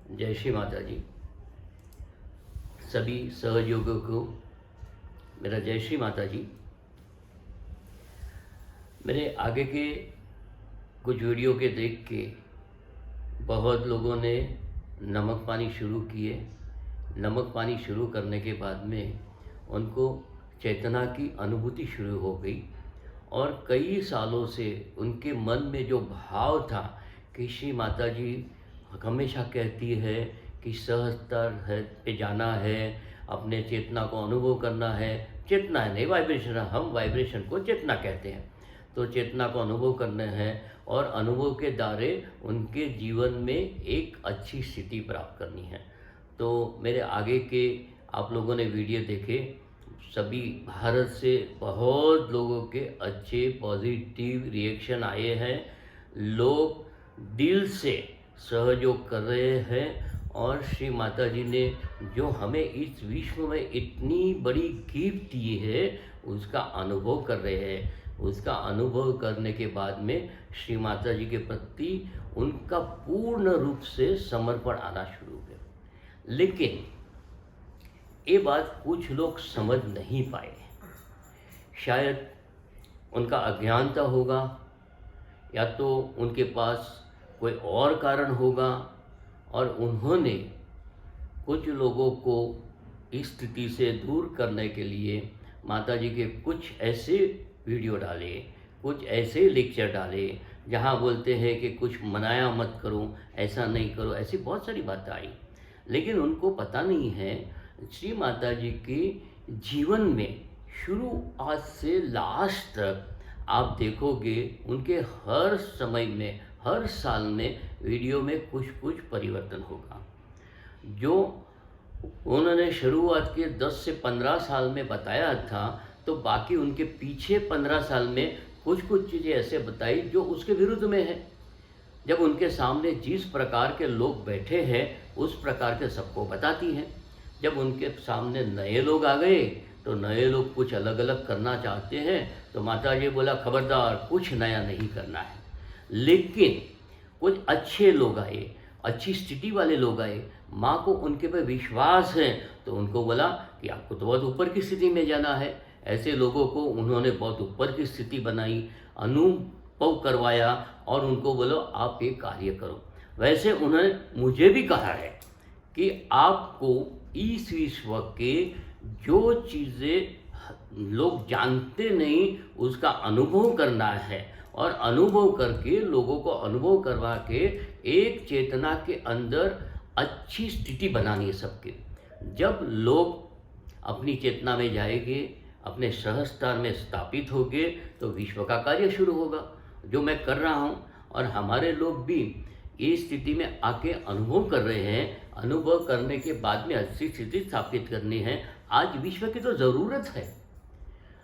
जय श्री माता जी। सभी सहयोगियों को मेरा जय श्री माता जी। मेरे आगे के कुछ वीडियो के देख के बहुत लोगों ने नमक पानी शुरू किए। नमक पानी शुरू करने के बाद में उनको चेतना की अनुभूति शुरू हो गई और कई सालों से उनके मन में जो भाव था कि श्री माता जी हमेशा कहती है कि सहस्तर है पे जाना है, अपने चेतना को अनुभव करना है। चेतना है नहीं वाइब्रेशन, हम वाइब्रेशन को चेतना कहते हैं। तो चेतना को अनुभव करना है और अनुभव के दायरे उनके जीवन में एक अच्छी स्थिति प्राप्त करनी है। तो मेरे आगे के आप लोगों ने वीडियो देखे, सभी भारत से बहुत लोगों के अच्छे पॉजिटिव रिएक्शन आए हैं। लोग दिल से सहयोग कर रहे हैं और श्री माता जी ने जो हमें इस विश्व में इतनी बड़ी गिफ्ट दी है उसका अनुभव कर रहे हैं। उसका अनुभव करने के बाद में श्री माता जी के प्रति उनका पूर्ण रूप से समर्पण आना शुरू हो गया। लेकिन ये बात कुछ लोग समझ नहीं पाए। शायद उनका अज्ञानता होगा या तो उनके पास कोई और कारण होगा और उन्होंने कुछ लोगों को इस स्थिति से दूर करने के लिए माता जी के कुछ ऐसे वीडियो डाले, कुछ ऐसे लेक्चर डाले जहाँ बोलते हैं कि कुछ मनाया मत करो, ऐसा नहीं करो, ऐसी बहुत सारी बातें आई। लेकिन उनको पता नहीं है श्री माता जी के जीवन में शुरू आज से लास्ट तक आप देखोगे उनके हर समय में, हर साल में वीडियो में कुछ कुछ परिवर्तन होगा। जो उन्होंने शुरुआत के 10 से 15 साल में बताया था, तो बाकी उनके पीछे 15 साल में कुछ कुछ चीज़ें ऐसे बताई जो उसके विरुद्ध में है। जब उनके सामने जिस प्रकार के लोग बैठे हैं उस प्रकार के सबको बताती हैं। जब उनके सामने नए लोग आ गए तो नए लोग कुछ अलग अलग करना चाहते हैं तो माता जी बोला खबरदार, कुछ नया नहीं करना है। लेकिन कुछ अच्छे लोग आए, अच्छी स्थिति वाले लोग आए, माँ को उनके पे विश्वास है तो उनको बोला कि आपको तो बहुत ऊपर की स्थिति में जाना है। ऐसे लोगों को उन्होंने बहुत ऊपर की स्थिति बनाई, अनुभव करवाया और उनको बोलो आप ये कार्य करो। वैसे उन्होंने मुझे भी कहा है कि आपको इस विश्व के जो चीज़ें लोग जानते नहीं उसका अनुभव करना है और अनुभव करके लोगों को अनुभव करवा के एक चेतना के अंदर अच्छी स्थिति बनानी है सबके। जब लोग अपनी चेतना में जाएंगे, अपने सहस्तर में स्थापित होंगे तो विश्व का कार्य शुरू होगा, जो मैं कर रहा हूँ। और हमारे लोग भी इस स्थिति में आके अनुभव कर रहे हैं। अनुभव करने के बाद में अच्छी स्थिति स्थापित करनी है। आज विश्व की तो ज़रूरत है।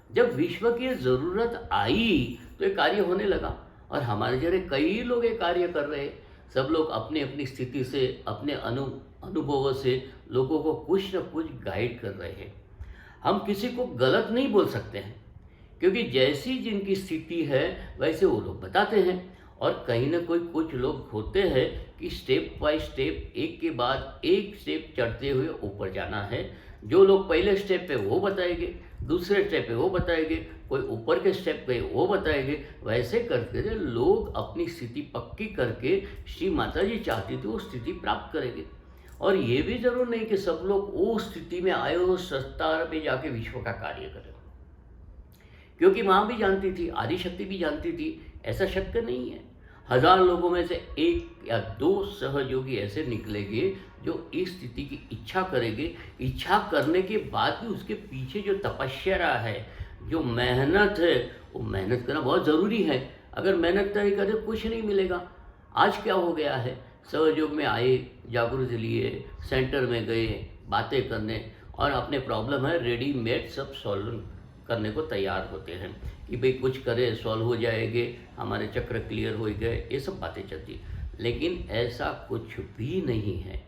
जब विश्व की ज़रूरत आई तो ये कार्य होने लगा और हमारे जैसे कई लोग ये कार्य कर रहे हैं। सब लोग अपनी अपनी स्थिति से, अपने अनुभवों से लोगों को कुछ न कुछ गाइड कर रहे हैं। हम किसी को गलत नहीं बोल सकते हैं क्योंकि जैसी जिनकी स्थिति है वैसे वो लोग बताते हैं। और कहीं ना कोई कुछ लोग होते हैं कि स्टेप बाय स्टेप, एक के बाद एक स्टेप चढ़ते हुए ऊपर जाना है। जो लोग पहले स्टेप पे वो बताएंगे, दूसरे स्टेप पे वो बताएंगे, कोई ऊपर के स्टेप पे वो बताएंगे। वैसे करते हुए लोग अपनी स्थिति पक्की करके श्री माता जी चाहती थी वो स्थिति प्राप्त करेंगे। और ये भी जरूर नहीं कि सब लोग वो स्थिति में आए हो सस्तार पे जाके विश्व का कार्य करें, क्योंकि माँ भी जानती थी, आदिशक्ति भी जानती थी ऐसा शक्य नहीं है। 1000 लोगों में से 1 या 2 सहयोगी ऐसे निकलेंगे जो इस स्थिति की इच्छा करेंगे। इच्छा करने के बाद भी उसके पीछे जो तपस्या है, जो मेहनत है, वो मेहनत करना बहुत ज़रूरी है। अगर मेहनत नहीं करे कुछ नहीं मिलेगा। आज क्या हो गया है, सहयोग में आए, जागृति लिए, सेंटर में गए बातें करने और अपने प्रॉब्लम है रेडीमेड सब सॉल्व करने को तैयार होते हैं कि भाई कुछ करे सॉल्व हो जाएंगे, हमारे चक्र क्लियर हो गए, ये सब बातें चलती। लेकिन ऐसा कुछ भी नहीं है।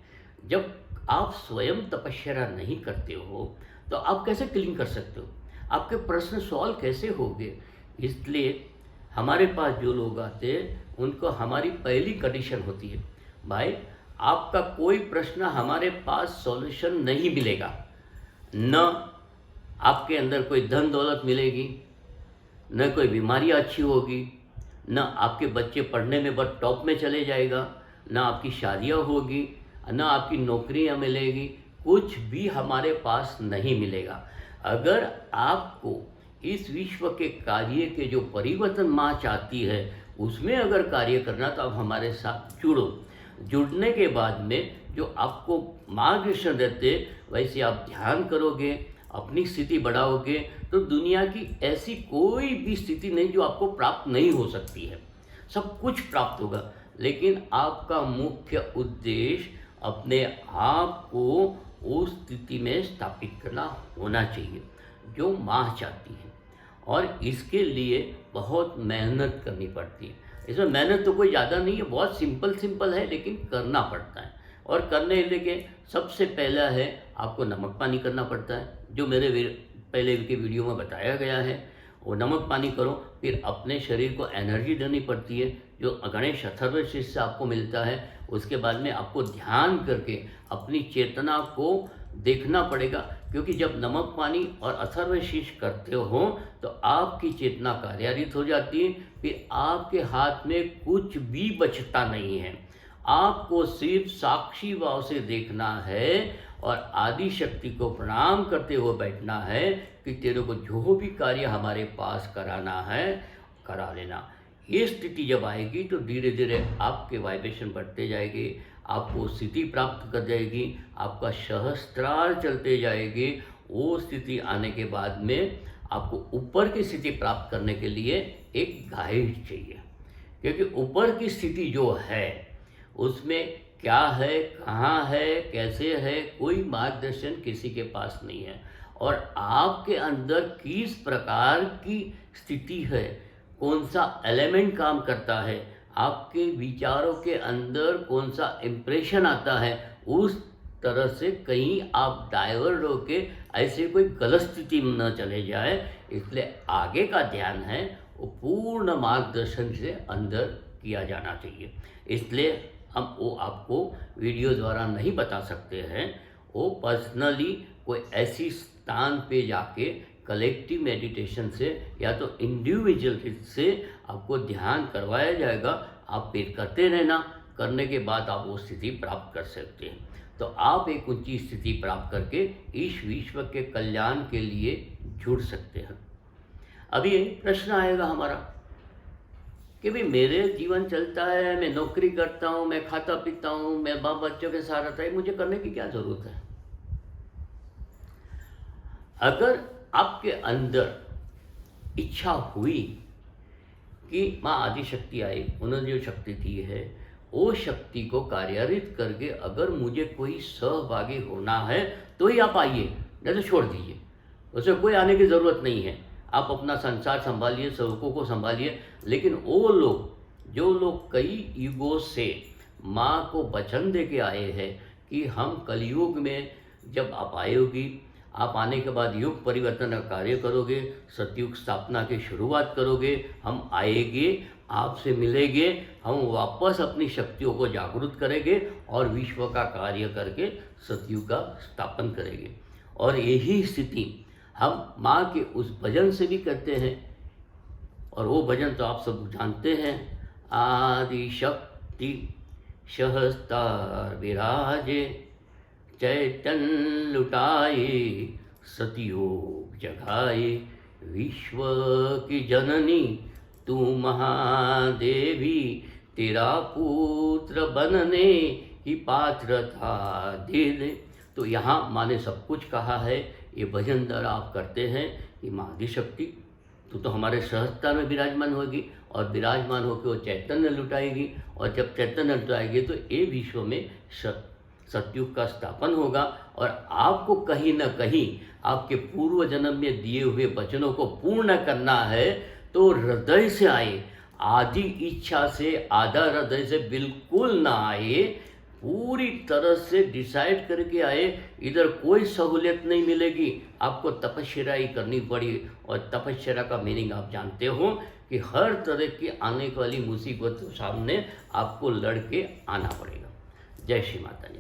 जब आप स्वयं तपस्या नहीं करते हो तो आप कैसे क्लीन कर सकते हो, आपके प्रश्न सॉल्व कैसे होंगे। इसलिए हमारे पास जो लोग आते हैं उनको हमारी पहली कंडीशन होती है, भाई आपका कोई प्रश्न हमारे पास सॉल्यूशन नहीं मिलेगा। न आपके अंदर कोई धन दौलत मिलेगी, न कोई बीमारी अच्छी होगी, न आपके बच्चे पढ़ने में बहुत टॉप में चले जाएगा, न आपकी शादियाँ होगी, न आपकी नौकरियाँ मिलेगी, कुछ भी हमारे पास नहीं मिलेगा। अगर आपको इस विश्व के कार्य के जो परिवर्तन माँ चाहती है उसमें अगर कार्य करना, तो आप हमारे साथ जुड़ो। जुड़ने के बाद में जो आपको मार्गदर्शन देते वैसे आप ध्यान करोगे, अपनी स्थिति बढ़ाओगे, तो दुनिया की ऐसी कोई भी स्थिति नहीं जो आपको प्राप्त नहीं हो सकती है। सब कुछ प्राप्त होगा, लेकिन आपका मुख्य उद्देश्य अपने आप को उस स्थिति में स्थापित करना होना चाहिए जो माँ चाहती है। और इसके लिए बहुत मेहनत करनी पड़ती है। इसमें मेहनत तो कोई ज़्यादा नहीं है, बहुत सिंपल है, लेकिन करना पड़ता है। और करने के सबसे पहला है आपको नमक पानी करना पड़ता है, जो मेरे पहले के वीडियो में बताया गया है। वो नमक पानी करो, फिर अपने शरीर को एनर्जी देनी पड़ती है जो गणेश अथर्वशीर्ष से आपको मिलता है। उसके बाद में आपको ध्यान करके अपनी चेतना को देखना पड़ेगा, क्योंकि जब नमक पानी और अथर्वशीर्ष करते हो तो आपकी चेतना कार्यान्वित हो जाती है। फिर आपके हाथ में कुछ भी बचता नहीं है, आपको सिर्फ साक्षी भाव से देखना है और आदि शक्ति को प्रणाम करते हुए बैठना है कि तेरे को जो भी कार्य हमारे पास कराना है करा लेना। ये स्थिति जब आएगी तो धीरे धीरे आपके वाइब्रेशन बढ़ते जाएंगे, आपको स्थिति प्राप्त कर जाएगी, आपका सहस्त्रार चलते जाएगी। वो स्थिति आने के बाद में आपको ऊपर की स्थिति प्राप्त करने के लिए एक गाइड चाहिए, क्योंकि ऊपर की स्थिति जो है उसमें क्या है, कहाँ है, कैसे है, कोई मार्गदर्शन किसी के पास नहीं है। और आपके अंदर किस प्रकार की स्थिति है, कौन सा एलिमेंट काम करता है, आपके विचारों के अंदर कौन सा इम्प्रेशन आता है, उस तरह से कहीं आप डाइवर्ट होके ऐसे कोई गलत स्थिति में न चले जाए। इसलिए आगे का ध्यान है वो पूर्ण मार्गदर्शन से अंदर किया जाना चाहिए। इसलिए हम वो आपको वीडियो द्वारा नहीं बता सकते हैं, वो पर्सनली कोई ऐसी स्थान पे जाके कलेक्टिव मेडिटेशन से या तो इंडिविजुअल से आपको ध्यान करवाया जाएगा। आप फिर करते रहना, करने के बाद आप वो स्थिति प्राप्त कर सकते हैं। तो आप एक ऊंची स्थिति प्राप्त करके इस विश्व के कल्याण के लिए जुड़ सकते हैं। अभी प्रश्न आएगा हमारा कि भाई मेरे जीवन चलता है, मैं नौकरी करता हूँ, मैं खाता पीता हूँ, मैं बाप बच्चों के साथ रहता है, मुझे करने की क्या ज़रूरत है? अगर आपके अंदर इच्छा हुई कि माँ आदि शक्ति आई, उन्होंने जो शक्ति दी है वो शक्ति को कार्यान्वित करके अगर मुझे कोई सहभागी होना है तो ही आप आइए, नहीं तो छोड़ दीजिए, उसमें कोई आने की ज़रूरत नहीं है। आप अपना संसार संभालिए, सेवकों को संभालिए। लेकिन वो लोग जो लोग कई युगों से माँ को वचन दे के आए हैं कि हम कलयुग में जब आप आएगी, आप आने के बाद युग परिवर्तन का कार्य करोगे, सतयुग स्थापना की शुरुआत करोगे, हम आएंगे, आपसे मिलेंगे, हम वापस अपनी शक्तियों को जागरूक करेंगे और विश्व का कार्य करके सतयुग का स्थापन करेंगे। और यही स्थिति हम माँ के उस भजन से भी करते हैं, और वो भजन तो आप सब जानते हैं, आदि शक्ति सहस्तार विराजे, चैतन्य लुटाए सतयोग जगाए, विश्व की जननी तू महादेवी, तेरा पुत्र बनने की पात्रता दे दे। तो यहाँ माँ ने सब कुछ कहा है। ये भजन द्वारा आप करते हैं कि माँ आदि शक्ति तू तो हमारे सहजता में विराजमान होगी, और विराजमान होकर वो चैतन्य लुटाएगी, और जब चैतन्य लुटाएगी तो ये विश्व में सतयुग का स्थापन होगा। और आपको कहीं न कहीं आपके पूर्व जन्म में दिए हुए वचनों को पूर्ण करना है, तो हृदय से आए, आदि इच्छा से, आधा हृदय से बिल्कुल ना आए, पूरी तरह से डिसाइड करके आए। इधर कोई सहूलियत नहीं मिलेगी, आपको तपस्या ही करनी पड़ी। और तपस्या का मीनिंग आप जानते हो कि हर तरह की आने वाली मुसीबत के सामने आपको लड़ के आना पड़ेगा। जय श्री माता जी।